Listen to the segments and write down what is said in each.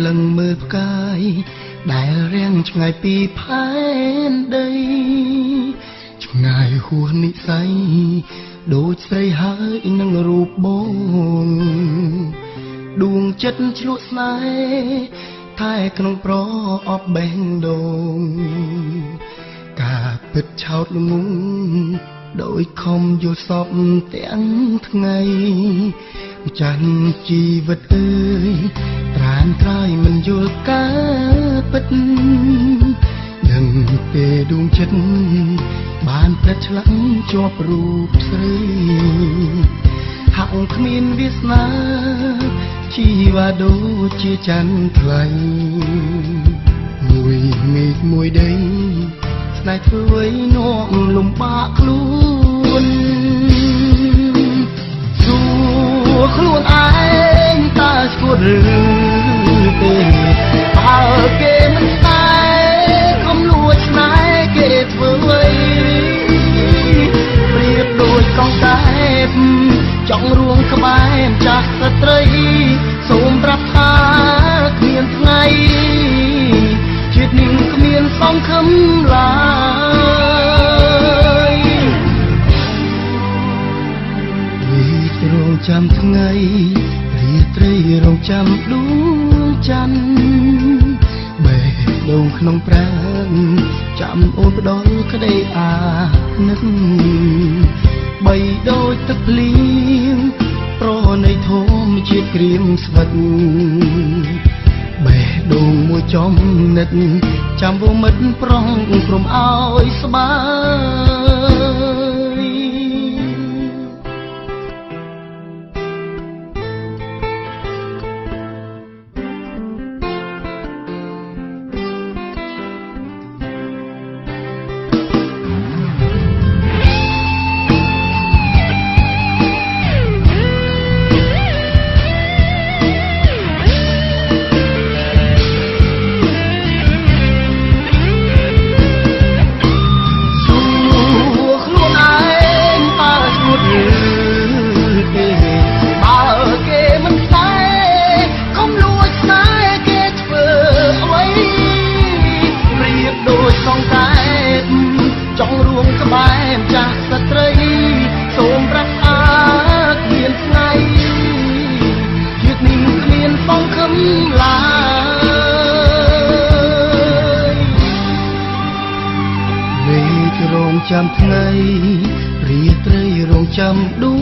លឹងមើលផ្កាយដែលរាំងឆ្ងាយពីផែនដីឆ្ងាយហួសនិស័យដូចស្រីហើយនឹងរូបបងដួងចិត្តឆ្លក់ស្នេហ៍តែក្នុងប្រអប់បេះដូងការពិតឆោតល្ងង់ដោយខំយល់សពទាំងថ្ងៃចាស់ជីវិតអើយត្រានក្រោយមិនយល់ការពិតនឹងពេលដួងចិត្តបានប្រត់ឆ្លាក់ជាប់រូបស្រីហាក់គ្មានវាសនាជីវ៉ាដូចជាច័ន្ទថ្លៃមួយមេឃមួយដីស្នេហ៍ធ្វើឲ្យនាំលំបាកខ្លួនសួរខ្លួនឯងតើស្គាល់ឬទេបើគេមិនស្នេហ៍កុំលួចស្នេហ៍គេធ្វើអ្វីប្រៀបដូចកងតែបចង់រួងក្បែរម្ចាស់ស្ត្រីសូមប្រាប់ថាគ្មានថ្ងៃជាតិនេះគ្មានសង្ឃឹមឡើយវិទ្រងចាំថ្ងៃរាត្រីរងចាំដួងច័ន្ទបេះដូងក្នុងប្រាណចាំអូនផ្ដល់ក្តីអាណិតបីដូចទឹកភ្លៀងប្រណីធម្មជាតិក្រៀមស្វិតបេះដូងមួយចំណិតចាំវមិត្តប្រងព្រមឲ្យស្បាយចង់រួមក្បែរម្ចាស់ស្ត្រីសូមប្រាថ្នាគ្មានថ្ងៃជាតិនេះគ្មានសង្ឃឹមឡើយវេករងចាំថ្ងៃរាត្រីរងចាំដួ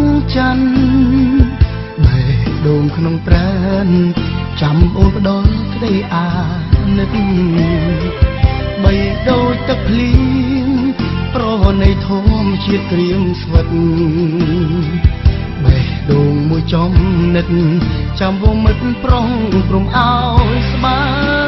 ងច័ន្ទបេះដូងក្នុងប្រាណចាំអូនផ្ដល់ក្តីអាណិតបីដូចទឹកភ្លៀងប្រណីធម្មជាតិក្រៀមស្វិតបេះដូងមួយចំណិតចាំវមិត្តប្រងព្រមឲ្យស្បាយ